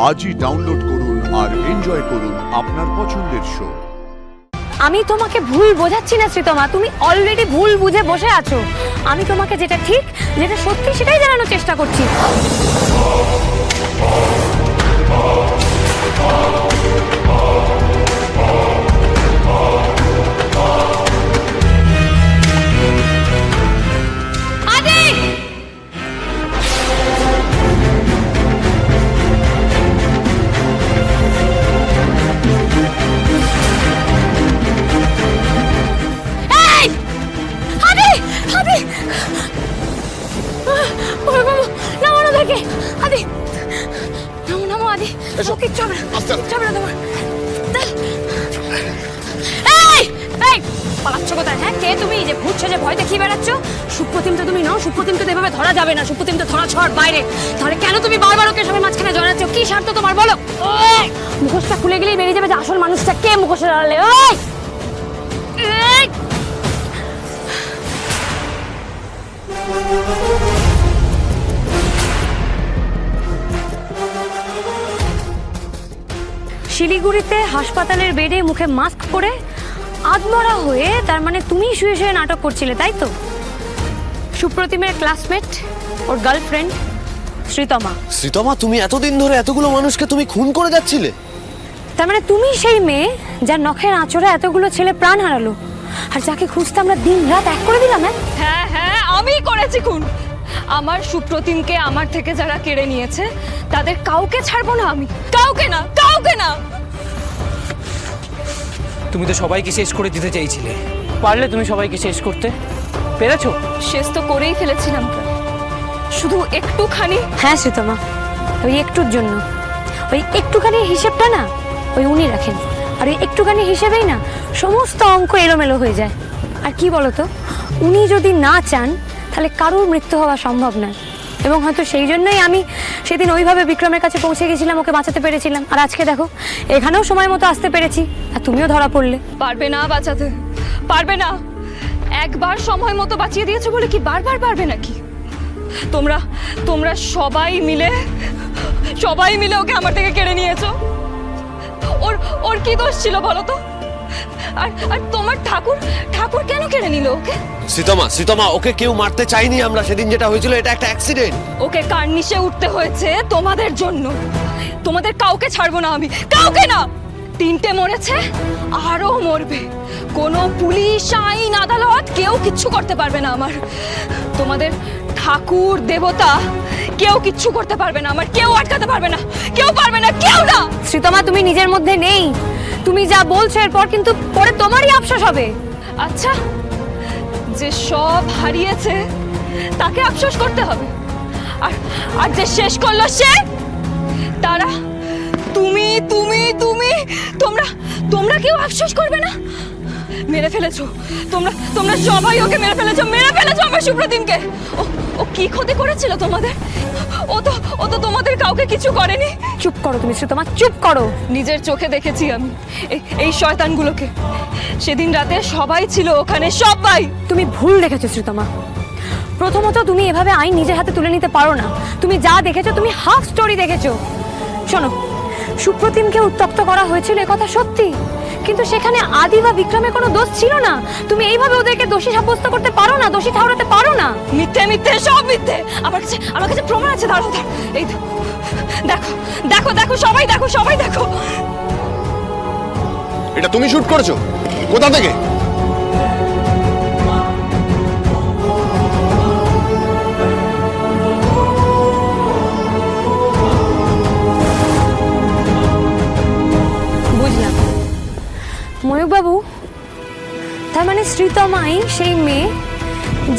আজই ডাউনলোড করুন আর এনজয় করুন আপনার পছন্দের শো। আমি তোমাকে ভুল বোঝাচ্ছি না শ্রীতমা, তুমি অলরেডি ভুল বুঝে বসে আছো। আমি তোমাকে যেটা ঠিক, যেটা সত্যি সেটাই জানানোর চেষ্টা করছি। সুপ্রতিম তো তুমি নও, সুপ্রতিম তো এভাবে ধরা যাবে না, সুপ্রতিম তো ধরা ছড় বাইরে। তাহলে কেন তুমি বারবার ওকে সবার মাঝখানে জড়াচ্ছ? কি স্বার্থ তোমার বলো? মুখোশটা খুলে গেলেই বেরিয়ে যাবে যে আসল মানুষটা কে মুখোশের আড়ালে। শিলিগুড়িতে হাসপাতালের বেডে মুখে মাস্ক পরে আধমরা হয়ে, তার মানে তুমি শুয়ে শুয়ে নাটক করছিলে, তাই তো? সুপ্রতিমের ক্লাসমেট, ওর গার্লফ্রেন্ড শ্রীতমা। শ্রীতমা, তুমি এতদিন ধরে এতগুলো মানুষকে তুমি খুন করে যাচ্ছিলে? তার মানে তুমি সেই মেয়ে যার নখের আঁচড়ে এতগুলো ছেলে প্রাণ হারালো, আর যাকে খুঁজতে আমরা দিন রাত এক করে দিলাম। হ্যাঁ হ্যাঁ, আমিই করেছি খুন। আমার সুপ্রতিমকে আমার থেকে যারা কেড়ে নিয়েছে তাদের কাউকে ছাড়বো না আমি, কাউকে না, কাউকে না। তুমি তো সবাইকে শেষ করে দিতে চাইছিলে, পারলে তুমি সবাইকে শেষ করতে পেরেছো? শেষ তো করেই ফেলেছিলাম, শুধু একটুখানি। হ্যাঁ শ্রীতমা, ওই একটুর জন্য, ওই একটুখানি হিসেবটা না ওই উনি রাখেন, আর ওই একটুখানি হিসেবেই না সমস্ত অঙ্ক এলোমেলো হয়ে যায়। আর কি বলতো, উনি যদি না চান তাহলে কারোর মৃত্যু হওয়া সম্ভব নয়। এবং হয়তো সেই জন্যই আমি সেদিন ওইভাবে বিক্রমের কাছে পৌঁছে গেছিলাম, ওকে বাঁচাতে পেরেছিলাম। আর আজকে দেখো, এখানেও সময় মতো আসতে পেরেছি, আর তুমিও ধরা পড়লে। পারবে না বাঁচাতে, পারবে না। একবার সময় মতো বাঁচিয়ে দিয়েছো বলে কি বারবার পারবে নাকি? তোমরা তোমরা সবাই মিলে ওকে আমার থেকে কেড়ে নিয়েছো। ওর কি দোষ ছিল বলো তো? আর তোমার ঠাকুর কেন কেড়ে নিল ওকে? শ্রীতমা, ওকে কেউ মারতে চাইনি আমরা। সেদিন যেটা হয়েছিল এটা একটা অ্যাক্সিডেন্ট। ওকে কার্নিশে উঠতে হয়েছে তোমাদের জন্য। তোমাদের কাউকে ছাড়বো না আমি, কাউকে না। 3টে মরেছে, আরো মরবে। কোনো পুলিশ, আইন, আদালত কেউ কিচ্ছু করতে পারবে না আমার। তোমাদের ঠাকুর, দেবতা কেউ কিচ্ছু করতে পারবে না আমার, কেউ আটকাতে পারবে না, কেউ পারবে না, কেউ না। শ্রীতমা, তুমি নিজের মধ্যে নেই। তুমি যা বলছো এরপর কিন্তু পরে তোমারই আফসোস হবে। আচ্ছা, যে সব হারিয়েছে তাকে আফসোস করতে হবে, আর যে শেষ করলো সে, তারা তুমি তুমি তুমি তোমরা কেউ আফসোস করবে না? মেরে ফেলেছো তোমরা সবাই ওকে মেরে ফেলেছো আমার সুপ্রতিমকে। ও কি ক্ষতি করেছিল তোমাদের? ও তো তোমাদের কাউকে কিছু করেনি। চুপ করো তুমি শ্রীতমা, চুপ করো। নিজের চোখে দেখেছি আমি এই শয়তানগুলোকে। সেদিন রাতে সবাই ছিল ওখানে, সবাই। তুমি ভুল দেখেছো শ্রীতমা। প্রথমত তুমি এভাবে আইন নিজের হাতে তুলে নিতে পারো না। তুমি যা দেখেছো তুমি হাফ স্টোরি দেখেছো। শোনো, সুপ্রতিমকে উত্তক্ত করা হয়েছিল এ কথা সত্যি, কিন্তু সেখানে আদি বা বিক্রমের কোনো দোষ ছিল না। তুমি এইভাবে ওদেরকে দোষী সাব্যস্ত করতে পারো না, দোষী ঠাউরাতে পারো না। মিথ্যে, সব মিথ্যে। আমার কাছে প্রমাণ আছে। দাঁড়াও, এই দেখো, সবাই দেখো। এটা তুমি শুট করেছো? কোথা থেকে? বুঝলাম ময়ূকবাবু, তার মানে শ্রীতমাই সেই মেয়ে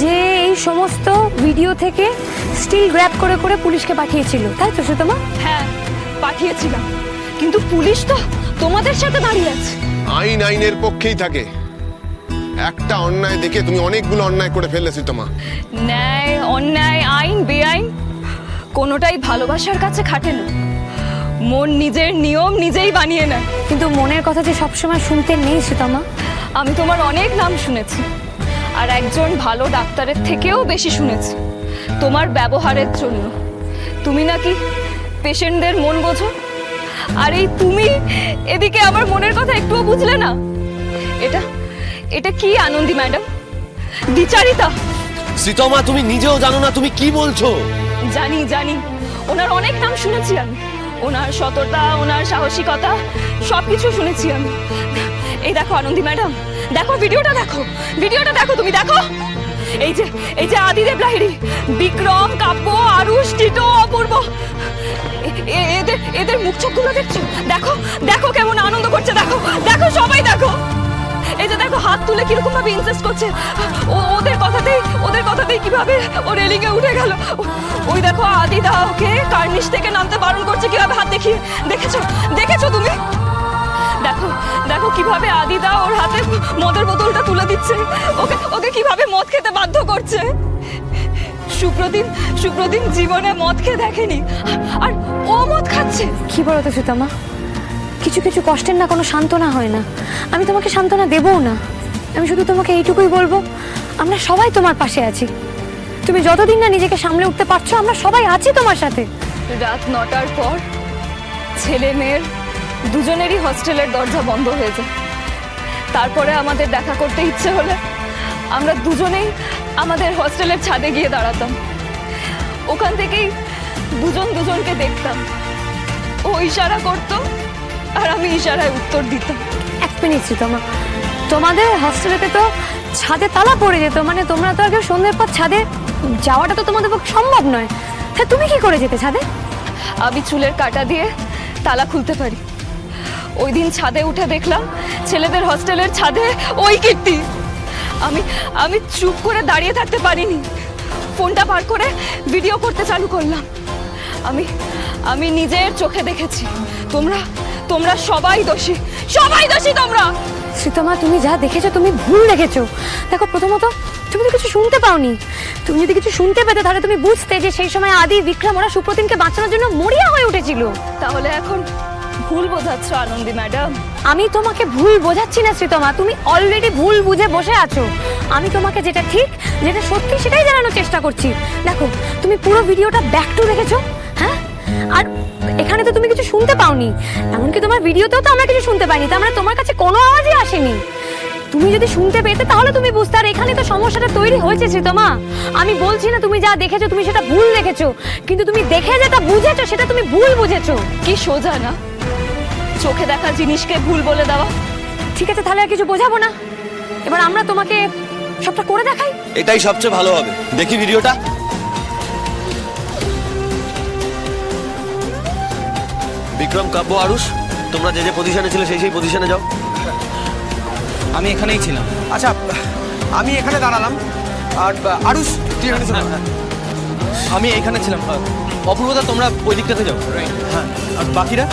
যে এই সমস্ত ভিডিও থেকে স্টিল গ্র্যাব করে করে পুলিশকে পাঠিয়েছিল, তাই তো শ্রীতমা? হ্যাঁ, পাঠিয়েছিলাম, কিন্তু পুলিশ তো তোমাদের সাথে দাঁড়িয়ে আছে। আইনের পক্ষেই থাকে। একটা অন্যায় দেখে তুমি অনেকগুলো অন্যায় করে ফেললে শ্রীতমা। ন্যায়, অন্যায়, আইন, বেআইন কোনোটাই ভালোবাসার কাছে খাটে না। মন নিজের নিয়ম নিজেই বানিয়ে নেয়। কিন্তু মনের কথা যে সবসময় শুনতে নেই শ্রীতমা। আমি তোমার অনেক নাম শুনেছি, আর একজন ভালো ডাক্তারের থেকেও বেশি শুনেছি তোমার ব্যবহারের জন্য। তুমি নাকি পেশেন্টদের মন বোঝো, আর এই তুমি এদিকে আমার মনের কথা একটুও বুঝলে না। এটা এটা কি আনন্দী ম্যাডাম? দ্বিচারিতা? শ্রীতমা, তুমি নিজেও জানো না তুমি কি বলছো। জানি জানি, ওনার অনেক নাম শুনেছি আমি, ওনার সততা, ওনার সাহসিকতা সবকিছু শুনেছি আমি। এই দেখো আনন্দী ম্যাডাম, দেখো ভিডিওটা, ভিডিওটা দেখো, তুমি দেখো। এই যে আদিদেব লাহিড়ী, বিক্রম, কাব্য, আরুষ, টিটো, অপূর্ব, এদের মুখ চোখগুলো দেখছো? দেখো দেখো কেমন আনন্দ করছে, দেখো দেখো সবাই দেখো। এই যে দেখো হাত তুলে কিরকম ভাবে ইনসিস্ট করছে, ওদের কথাতেই কিভাবে ও রেলিং এ উঠে গেল। ওই দেখো আদিদা ওকে কার্নিশ থেকে নামতে বারণ করছে কিভাবে হাত দেখিয়ে, দেখেছো তুমি? দেখো দেখো কিভাবে আদিদা ওর হাতে মদের বোতলটা তুলে দিচ্ছে, ওকে কিভাবে মদ খেতে বাধ্য করছে। সুপ্রদীপ জীবনে মদ খেয়ে দেখেনি, আর ও মদ খাচ্ছে। কি বলো তো সুতমা, কিছু কিছু কষ্টের না কোনো সান্ত্বনা হয় না। আমি তোমাকে সান্ত্বনা দেবও না, আমি শুধু তোমাকে এইটুকুই বলবো, আমরা সবাই তোমার পাশে আছি। তুমি যতদিন না নিজেকে সামলে উঠতে পারছো, আমরা সবাই আছি তোমার সাথে। রাত 9টার পর ছেলে মেয়ের দুজনেরই হস্টেলের দরজা বন্ধ হয়ে যায়। তারপরে আমাদের দেখা করতে ইচ্ছে হলে আমরা দুজনেই আমাদের হস্টেলের ছাদে গিয়ে দাঁড়াতাম। ওখান থেকেই দুজনকে দেখতাম। ও ইশারা করতো আর আমি ইশারায় উত্তর দিতাম। এক মিনিট সুতমা, তোমাদের হস্টেলেতে তো ছাদে তালা পড়ে যেত, মানে তোমরা তো আর কেউ সন্ধ্যের পর ছাদে যাওয়াটা তো তোমাদের পক্ষে সম্ভব নয়। হ্যাঁ, তুমি কি করে যেতে ছাদে? আমি চুলের কাঁটা দিয়ে তালা খুলতে পারি। ওই দিন ছাদে উঠে দেখলাম ছেলেদের হস্টেলের ছাদে ওই কীর্তি। আমি চুপ করে দাঁড়িয়ে থাকতে পারিনি, ফোনটা বার করে ভিডিও করতে চালু করলাম। আমি নিজের চোখে দেখেছি, তোমরা সবাই দোষী তোমরা। সুতমা, তুমি যা দেখেছো তুমি ভুল দেখেছো। দেখো, প্রথমত তুমি তো কিছু শুনতে পাওনি। তুমি যদি কিছু শুনতে পেতে তাহলে তুমি বুঝতে যে সেই সময় আদি, বিক্রম ওরা সুপ্রতিমকে বাঁচানোর জন্য মরিয়া হয়ে উঠেছিল। তাহলে এখন ভুল বোঝাচ্ছ আনন্দী ম্যাডাম? আমি তোমাকে ভুল বোঝাচ্ছি না শ্রীতমা, তুমি অলরেডি ভুল বুঝে বসে আছো। আমি তোমাকে যেটা ঠিক, যেটা সত্যি সেটাই জানানোর চেষ্টা করছি। দেখো, তুমি পুরো ভিডিওটা ব্যাক টু দেখেছো, হ্যাঁ? আর এখানে তো তুমি কিছু শুনতে পাওনি, এমনকি তোমার ভিডিওতেও তো আমরা কিছু শুনতে পাইনি, তার মানে তোমার কাছে কোনো আওয়াজই আসেনি। তুমি যদি শুনতে পেতে তাহলে তুমি বুঝতে। আর এখানে তো সমস্যাটা তৈরি হয়েছে শ্রীতমা। আমি বলছি না তুমি যা দেখেছো তুমি সেটা ভুল দেখেছো, কিন্তু তুমি দেখে যেটা বুঝেছো সেটা তুমি ভুল বুঝেছো। কি সোজা না চোখে দেখা জিনিসকে ভুল বলে দেওয়া? ঠিক আছে, তাহলে আর কিছু বোঝাবো না, এবার আমরা তোমাকে সবটা করে দেখাই। এটাই সবচেয়ে ভালো হবে, দেখি ভিডিওটা। বিক্রম, কাব্য, আরুষ, তোমরা যে যে পজিশনে ছিলে সেই পজিশনে যাও। আমি এখানেই ছিলাম। আচ্ছা, আমি এখানে দাঁড়ালাম, আর আরুষ তুই এখানে ছিল? আমি এখানে ছিলাম। অপূর্বদা, তোমরা ওই দিকটাতে যাও। হ্যাঁ, আর বাকিরা?